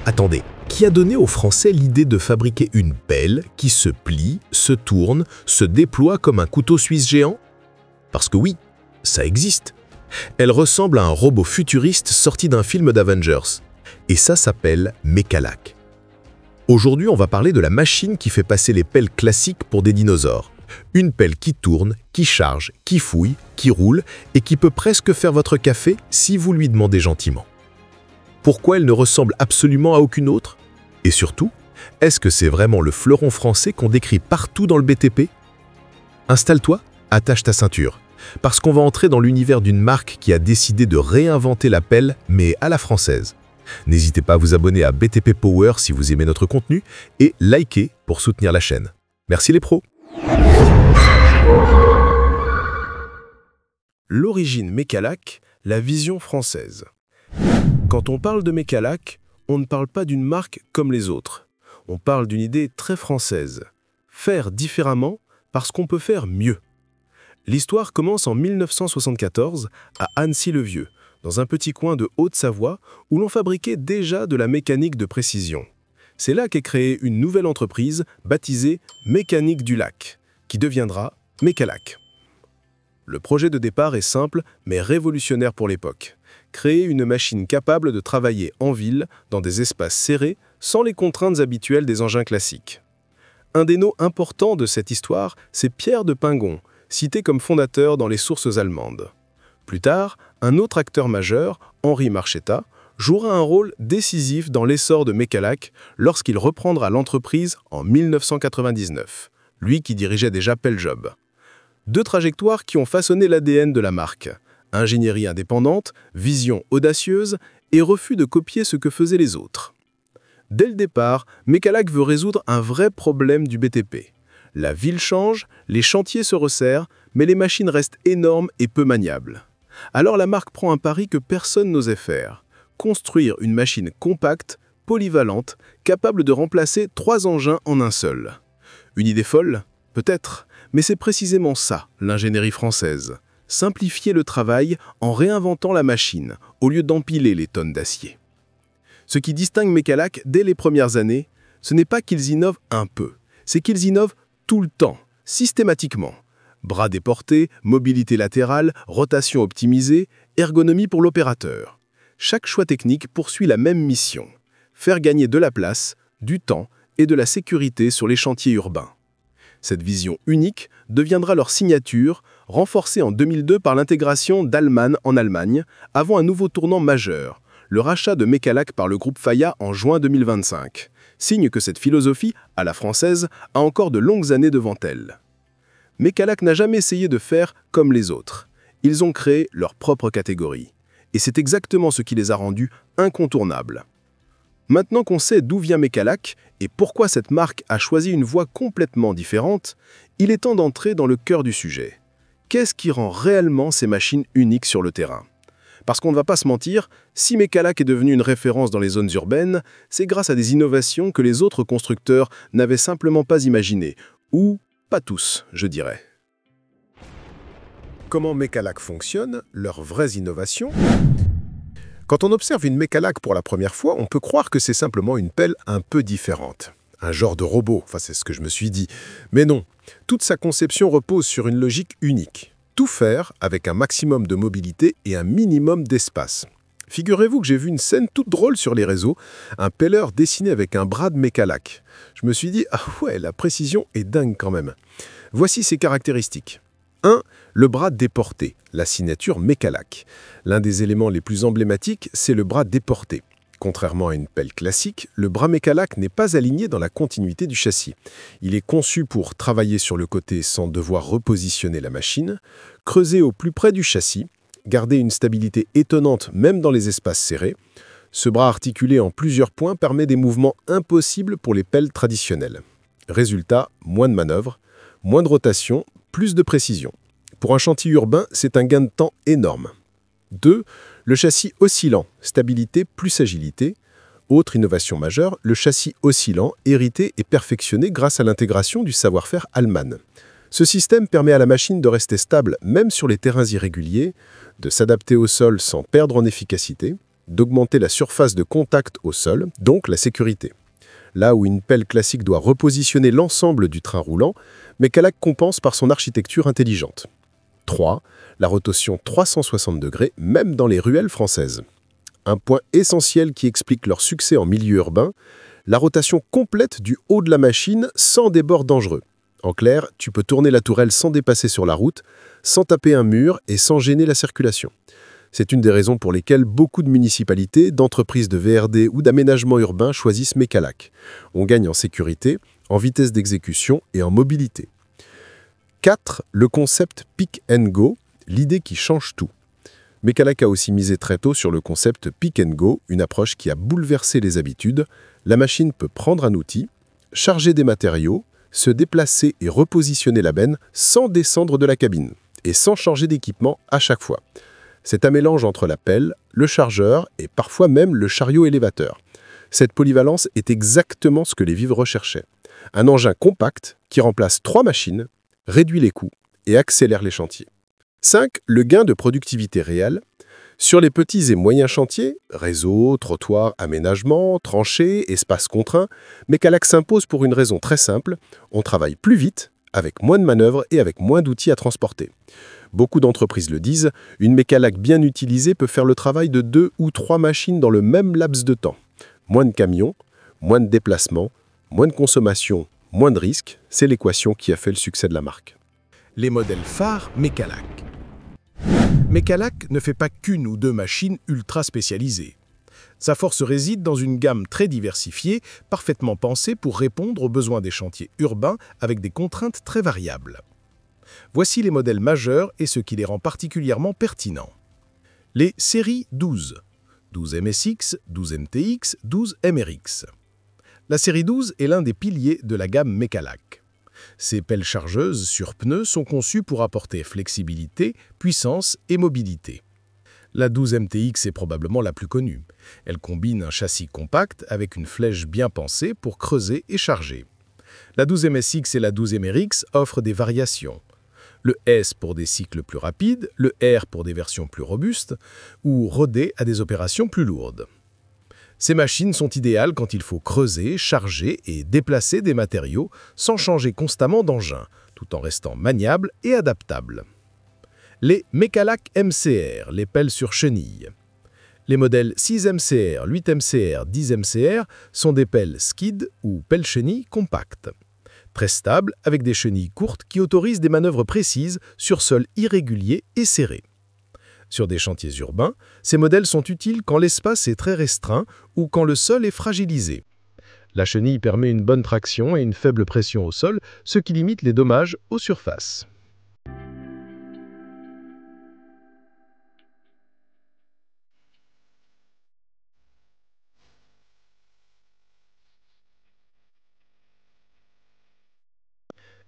Attendez, qui a donné aux Français l'idée de fabriquer une pelle qui se plie, se tourne, se déploie comme un couteau suisse géant? Parce que oui, ça existe. Elle ressemble à un robot futuriste sorti d'un film d'Avengers. Et ça s'appelle Mecalac. Aujourd'hui, on va parler de la machine qui fait passer les pelles classiques pour des dinosaures. Une pelle qui tourne, qui charge, qui fouille, qui roule et qui peut presque faire votre café si vous lui demandez gentiment. Pourquoi elle ne ressemble absolument à aucune autre? Et surtout, est-ce que c'est vraiment le fleuron français qu'on décrit partout dans le BTP? Installe-toi, attache ta ceinture, parce qu'on va entrer dans l'univers d'une marque qui a décidé de réinventer la pelle, mais à la française. N'hésitez pas à vous abonner à BTP Power si vous aimez notre contenu et liker pour soutenir la chaîne. Merci les pros! L'origine Mecalac, la vision française. Quand on parle de Mecalac, on ne parle pas d'une marque comme les autres. On parle d'une idée très française. Faire différemment parce qu'on peut faire mieux. L'histoire commence en 1974 à Annecy-le-Vieux, dans un petit coin de Haute-Savoie où l'on fabriquait déjà de la mécanique de précision. C'est là qu'est créée une nouvelle entreprise baptisée Mécanique du Lac, qui deviendra Mecalac. Le projet de départ est simple mais révolutionnaire pour l'époque. Créer une machine capable de travailler en ville, dans des espaces serrés, sans les contraintes habituelles des engins classiques. Un des noms importants de cette histoire, c'est Pierre de Pingon, cité comme fondateur dans les sources allemandes. Plus tard, un autre acteur majeur, Henri Marchetta, jouera un rôle décisif dans l'essor de Mecalac lorsqu'il reprendra l'entreprise en 1999, lui qui dirigeait déjà Peljob. Deux trajectoires qui ont façonné l'ADN de la marque. Ingénierie indépendante, vision audacieuse et refus de copier ce que faisaient les autres. Dès le départ, Mecalac veut résoudre un vrai problème du BTP. La ville change, les chantiers se resserrent, mais les machines restent énormes et peu maniables. Alors la marque prend un pari que personne n'osait faire. Construire une machine compacte, polyvalente, capable de remplacer 3 engins en un seul. Une idée folle? Peut-être, mais c'est précisément ça, l'ingénierie française. Simplifier le travail en réinventant la machine, au lieu d'empiler les tonnes d'acier. Ce qui distingue Mecalac dès les premières années, ce n'est pas qu'ils innovent un peu, c'est qu'ils innovent tout le temps, systématiquement. Bras déportés, mobilité latérale, rotation optimisée, ergonomie pour l'opérateur. Chaque choix technique poursuit la même mission, faire gagner de la place, du temps et de la sécurité sur les chantiers urbains. Cette vision unique deviendra leur signature, renforcée en 2002 par l'intégration d'Allmann en Allemagne, avant un nouveau tournant majeur, le rachat de Mecalac par le groupe Faya en juin 2025, signe que cette philosophie, à la française, a encore de longues années devant elle. Mecalac n'a jamais essayé de faire comme les autres. Ils ont créé leur propre catégorie. Et c'est exactement ce qui les a rendus incontournables. Maintenant qu'on sait d'où vient Mecalac et pourquoi cette marque a choisi une voie complètement différente, il est temps d'entrer dans le cœur du sujet. Qu'est-ce qui rend réellement ces machines uniques sur le terrain? Parce qu'on ne va pas se mentir, si Mecalac est devenu une référence dans les zones urbaines, c'est grâce à des innovations que les autres constructeurs n'avaient simplement pas imaginées, ou pas tous, je dirais. Comment Mecalac fonctionne, leurs vraies innovations? Quand on observe une Mecalac pour la première fois, on peut croire que c'est simplement une pelle un peu différente. Un genre de robot, enfin c'est ce que je me suis dit. Mais non, toute sa conception repose sur une logique unique. Tout faire avec un maximum de mobilité et un minimum d'espace. Figurez-vous que j'ai vu une scène toute drôle sur les réseaux, un pelleur dessiné avec un bras de Mecalac. Je me suis dit, ah ouais, la précision est dingue quand même. Voici ses caractéristiques. 1. Le bras déporté, la signature Mecalac. L'un des éléments les plus emblématiques, c'est le bras déporté. Contrairement à une pelle classique, le bras Mecalac n'est pas aligné dans la continuité du châssis. Il est conçu pour travailler sur le côté sans devoir repositionner la machine, creuser au plus près du châssis, garder une stabilité étonnante même dans les espaces serrés. Ce bras articulé en plusieurs points permet des mouvements impossibles pour les pelles traditionnelles. Résultat, moins de manœuvres, moins de rotation, plus de précision. Pour un chantier urbain, c'est un gain de temps énorme. 2. Le châssis oscillant, stabilité plus agilité. Autre innovation majeure, le châssis oscillant, hérité et perfectionné grâce à l'intégration du savoir-faire Allmann. Ce système permet à la machine de rester stable même sur les terrains irréguliers, de s'adapter au sol sans perdre en efficacité, d'augmenter la surface de contact au sol, donc la sécurité. Là où une pelle classique doit repositionner l'ensemble du train roulant, Mecalac compense par son architecture intelligente. 3. La rotation 360 degrés, même dans les ruelles françaises. Un point essentiel qui explique leur succès en milieu urbain, la rotation complète du haut de la machine sans débord dangereux. En clair, tu peux tourner la tourelle sans dépasser sur la route, sans taper un mur et sans gêner la circulation. C'est une des raisons pour lesquelles beaucoup de municipalités, d'entreprises de VRD ou d'aménagement urbain choisissent Mecalac. On gagne en sécurité, en vitesse d'exécution et en mobilité. 4. Le concept Pick and Go, l'idée qui change tout. Mecalac a aussi misé très tôt sur le concept Pick and Go, une approche qui a bouleversé les habitudes. La machine peut prendre un outil, charger des matériaux, se déplacer et repositionner la benne sans descendre de la cabine et sans changer d'équipement à chaque fois. C'est un mélange entre la pelle, le chargeur et parfois même le chariot élévateur. Cette polyvalence est exactement ce que les Vives recherchaient. Un engin compact qui remplace 3 machines, réduit les coûts et accélère les chantiers. 5. Le gain de productivité réelle. Sur les petits et moyens chantiers, réseaux, trottoirs, aménagements, tranchées, espaces contraints, Mecalac s'impose pour une raison très simple, on travaille plus vite, avec moins de manœuvres et avec moins d'outils à transporter. Beaucoup d'entreprises le disent, une Mecalac bien utilisée peut faire le travail de 2 ou 3 machines dans le même laps de temps. Moins de camions, moins de déplacements, moins de consommation, moins de risques, c'est l'équation qui a fait le succès de la marque. Les modèles phares Mecalac. Mecalac ne fait pas qu'une ou 2 machines ultra spécialisées. Sa force réside dans une gamme très diversifiée, parfaitement pensée pour répondre aux besoins des chantiers urbains avec des contraintes très variables. Voici les modèles majeurs et ce qui les rend particulièrement pertinents. Les séries 12, 12 MSX, 12 MTX, 12 MRX. La série 12 est l'un des piliers de la gamme Mecalac. Ces pelles chargeuses sur pneus sont conçues pour apporter flexibilité, puissance et mobilité. La 12 MTX est probablement la plus connue. Elle combine un châssis compact avec une flèche bien pensée pour creuser et charger. La 12 MSX et la 12 MRX offrent des variations. Le S pour des cycles plus rapides, le R pour des versions plus robustes, ou rodé à des opérations plus lourdes. Ces machines sont idéales quand il faut creuser, charger et déplacer des matériaux sans changer constamment d'engin, tout en restant maniable et adaptable. Les Mecalac MCR, les pelles sur chenille. Les modèles 6 MCR, 8 MCR, 10 MCR sont des pelles skid ou pelles chenilles compactes. Très stables, avec des chenilles courtes qui autorisent des manœuvres précises sur sol irrégulier et serré. Sur des chantiers urbains, ces modèles sont utiles quand l'espace est très restreint ou quand le sol est fragilisé. La chenille permet une bonne traction et une faible pression au sol, ce qui limite les dommages aux surfaces.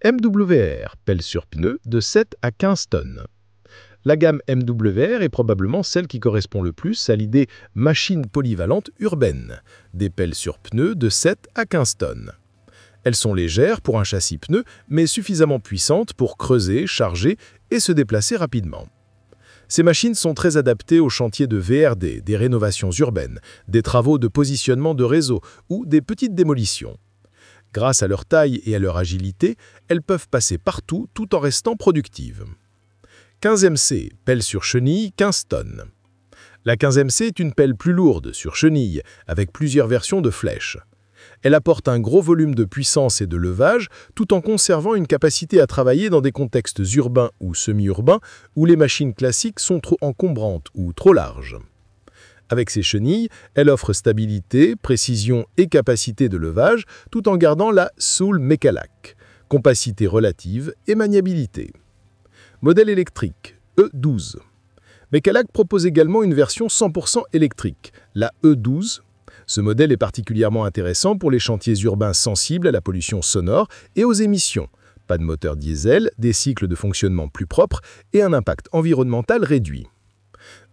MWR, pelle sur pneu de 7 à 15 tonnes. La gamme MWR est probablement celle qui correspond le plus à l'idée machine polyvalente urbaine, des pelles sur pneus de 7 à 15 tonnes. Elles sont légères pour un châssis pneu, mais suffisamment puissantes pour creuser, charger et se déplacer rapidement. Ces machines sont très adaptées aux chantiers de VRD, des rénovations urbaines, des travaux de positionnement de réseau ou des petites démolitions. Grâce à leur taille et à leur agilité, elles peuvent passer partout tout en restant productives. 15MC, pelle sur chenille, 15 tonnes. La 15MC est une pelle plus lourde, sur chenille, avec plusieurs versions de flèches. Elle apporte un gros volume de puissance et de levage, tout en conservant une capacité à travailler dans des contextes urbains ou semi-urbains, où les machines classiques sont trop encombrantes ou trop larges. Avec ses chenilles, elle offre stabilité, précision et capacité de levage, tout en gardant la soul Mecalac, compacité relative et maniabilité. Modèle électrique, E12. Mecalac propose également une version 100% électrique, la E12. Ce modèle est particulièrement intéressant pour les chantiers urbains sensibles à la pollution sonore et aux émissions. Pas de moteur diesel, des cycles de fonctionnement plus propres et un impact environnemental réduit.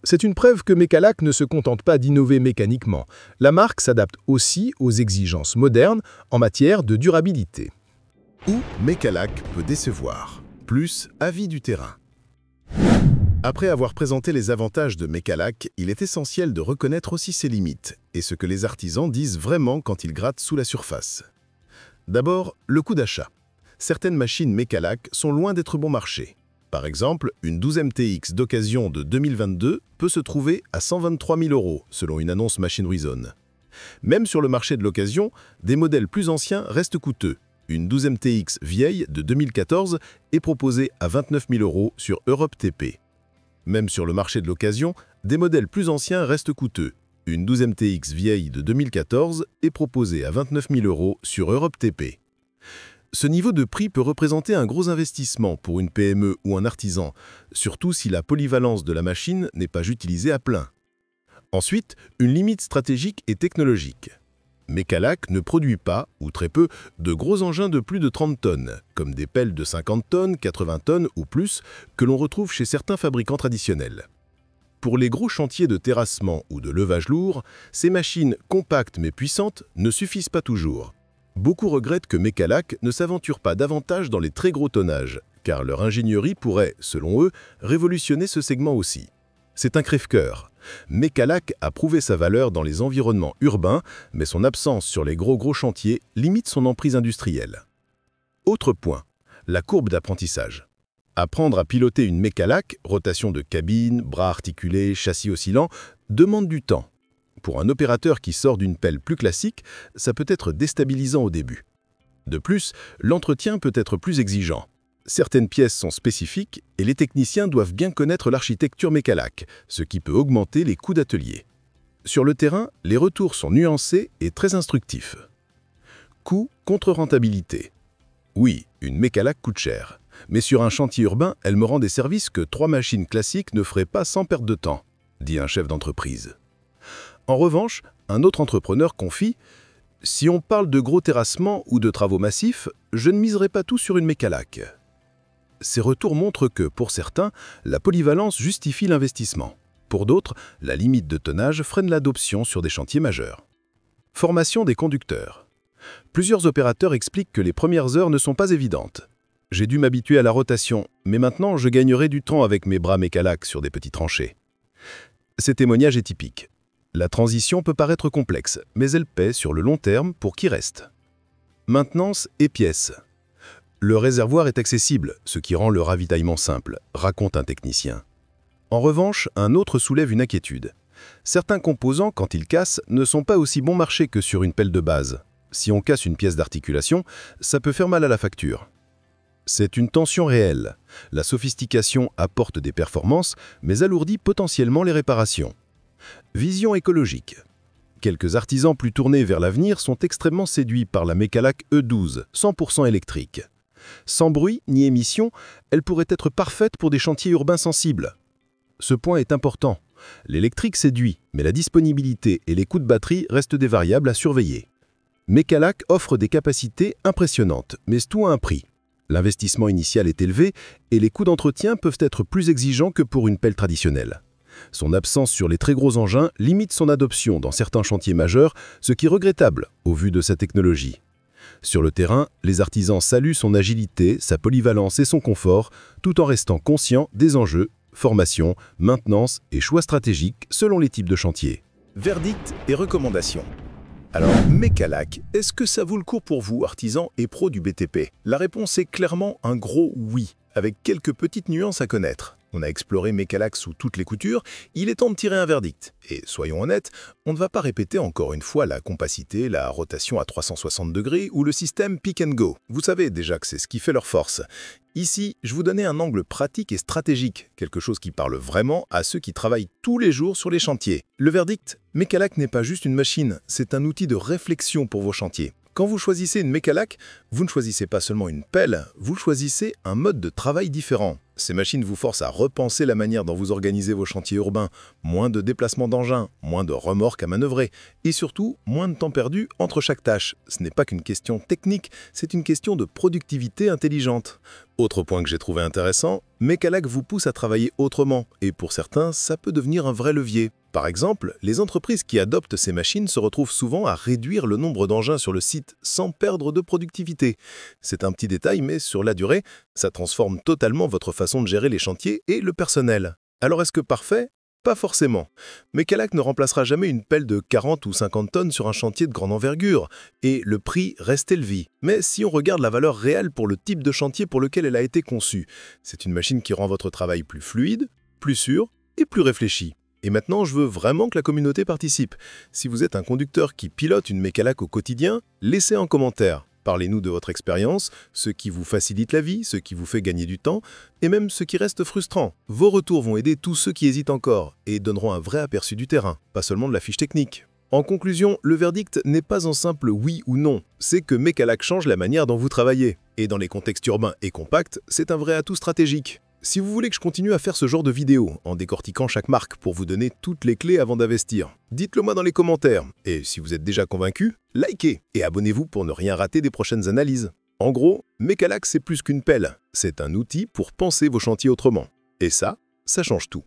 C'est une preuve que Mecalac ne se contente pas d'innover mécaniquement. La marque s'adapte aussi aux exigences modernes en matière de durabilité. Où Mecalac peut décevoir. Plus avis du terrain. Après avoir présenté les avantages de Mecalac, il est essentiel de reconnaître aussi ses limites et ce que les artisans disent vraiment quand ils grattent sous la surface. D'abord, le coût d'achat. Certaines machines Mecalac sont loin d'être bon marché. Par exemple, une 12 MTX d'occasion de 2022 peut se trouver à 123 000 € selon une annonce Machinery Zone. Même sur le marché de l'occasion, des modèles plus anciens restent coûteux. Une 12 MTX vieille de 2014 est proposée à 29 000 € sur Europe TP. Même sur le marché de l'occasion, des modèles plus anciens restent coûteux. Une 12 MTX vieille de 2014 est proposée à 29 000 € sur Europe TP. Ce niveau de prix peut représenter un gros investissement pour une PME ou un artisan, surtout si la polyvalence de la machine n'est pas utilisée à plein. Ensuite, une limite stratégique et technologique. Mecalac ne produit pas, ou très peu, de gros engins de plus de 30 tonnes, comme des pelles de 50 tonnes, 80 tonnes ou plus, que l'on retrouve chez certains fabricants traditionnels. Pour les gros chantiers de terrassement ou de levage lourd, ces machines compactes mais puissantes ne suffisent pas toujours. Beaucoup regrettent que Mecalac ne s'aventure pas davantage dans les très gros tonnages, car leur ingénierie pourrait, selon eux, révolutionner ce segment aussi. C'est un crève-cœur. Mecalac a prouvé sa valeur dans les environnements urbains, mais son absence sur les gros chantiers limite son emprise industrielle. Autre point, la courbe d'apprentissage. Apprendre à piloter une Mecalac, rotation de cabine, bras articulés, châssis oscillant, demande du temps. Pour un opérateur qui sort d'une pelle plus classique, ça peut être déstabilisant au début. De plus, l'entretien peut être plus exigeant. Certaines pièces sont spécifiques et les techniciens doivent bien connaître l'architecture Mecalac, ce qui peut augmenter les coûts d'atelier. Sur le terrain, les retours sont nuancés et très instructifs. Coût contre rentabilité. Oui, une Mecalac coûte cher, mais sur un chantier urbain, elle me rend des services que 3 machines classiques ne feraient pas sans perte de temps, dit un chef d'entreprise. En revanche, un autre entrepreneur confie « Si on parle de gros terrassements ou de travaux massifs, je ne miserai pas tout sur une Mecalac. » Ces retours montrent que, pour certains, la polyvalence justifie l'investissement. Pour d'autres, la limite de tonnage freine l'adoption sur des chantiers majeurs. Formation des conducteurs. Plusieurs opérateurs expliquent que les premières heures ne sont pas évidentes. J'ai dû m'habituer à la rotation, mais maintenant je gagnerai du temps avec mes bras Mecalac sur des petits tranchées. Ces témoignages est typique. La transition peut paraître complexe, mais elle paie sur le long terme pour qui reste. Maintenance et pièces. Le réservoir est accessible, ce qui rend le ravitaillement simple, raconte un technicien. En revanche, un autre soulève une inquiétude. Certains composants, quand ils cassent, ne sont pas aussi bon marché que sur une pelle de base. Si on casse une pièce d'articulation, ça peut faire mal à la facture. C'est une tension réelle. La sophistication apporte des performances, mais alourdit potentiellement les réparations. Vision écologique. Quelques artisans plus tournés vers l'avenir sont extrêmement séduits par la Mecalac E12, 100% électrique. Sans bruit ni émission, elle pourrait être parfaite pour des chantiers urbains sensibles. Ce point est important. L'électrique séduit, mais la disponibilité et les coûts de batterie restent des variables à surveiller. Mecalac offre des capacités impressionnantes, mais tout a un prix. L'investissement initial est élevé et les coûts d'entretien peuvent être plus exigeants que pour une pelle traditionnelle. Son absence sur les très gros engins limite son adoption dans certains chantiers majeurs, ce qui est regrettable au vu de sa technologie. Sur le terrain, les artisans saluent son agilité, sa polyvalence et son confort, tout en restant conscients des enjeux, formation, maintenance et choix stratégiques selon les types de chantiers. Verdict et recommandations. Alors, Mecalac, est-ce que ça vaut le coup pour vous, artisans et pros du BTP? La réponse est clairement un gros oui, avec quelques petites nuances à connaître. On a exploré Mecalac sous toutes les coutures, il est temps de tirer un verdict. Et soyons honnêtes, on ne va pas répéter encore une fois la compacité, la rotation à 360 degrés ou le système pick and go. Vous savez déjà que c'est ce qui fait leur force. Ici, je vous donnais un angle pratique et stratégique, quelque chose qui parle vraiment à ceux qui travaillent tous les jours sur les chantiers. Le verdict, Mecalac n'est pas juste une machine, c'est un outil de réflexion pour vos chantiers. Quand vous choisissez une Mecalac, vous ne choisissez pas seulement une pelle, vous choisissez un mode de travail différent. Ces machines vous forcent à repenser la manière dont vous organisez vos chantiers urbains, moins de déplacements d'engins, moins de remorques à manœuvrer, et surtout, moins de temps perdu entre chaque tâche. Ce n'est pas qu'une question technique, c'est une question de productivité intelligente. Autre point que j'ai trouvé intéressant, Mecalac vous pousse à travailler autrement, et pour certains, ça peut devenir un vrai levier. Par exemple, les entreprises qui adoptent ces machines se retrouvent souvent à réduire le nombre d'engins sur le site sans perdre de productivité. C'est un petit détail, mais sur la durée, ça transforme totalement votre façon de gérer les chantiers et le personnel. Alors est-ce que parfait? Pas forcément. Mecalac ne remplacera jamais une pelle de 40 ou 50 tonnes sur un chantier de grande envergure, et le prix reste élevé. Mais si on regarde la valeur réelle pour le type de chantier pour lequel elle a été conçue, c'est une machine qui rend votre travail plus fluide, plus sûr et plus réfléchi. Et maintenant, je veux vraiment que la communauté participe. Si vous êtes un conducteur qui pilote une Mecalac au quotidien, laissez un commentaire. Parlez-nous de votre expérience, ce qui vous facilite la vie, ce qui vous fait gagner du temps, et même ce qui reste frustrant. Vos retours vont aider tous ceux qui hésitent encore et donneront un vrai aperçu du terrain, pas seulement de la fiche technique. En conclusion, le verdict n'est pas un simple oui ou non, c'est que Mecalac change la manière dont vous travaillez. Et dans les contextes urbains et compacts, c'est un vrai atout stratégique. Si vous voulez que je continue à faire ce genre de vidéos, en décortiquant chaque marque pour vous donner toutes les clés avant d'investir, dites-le moi dans les commentaires. Et si vous êtes déjà convaincu, likez et abonnez-vous pour ne rien rater des prochaines analyses. En gros, Mecalac c'est plus qu'une pelle, c'est un outil pour penser vos chantiers autrement. Et ça change tout.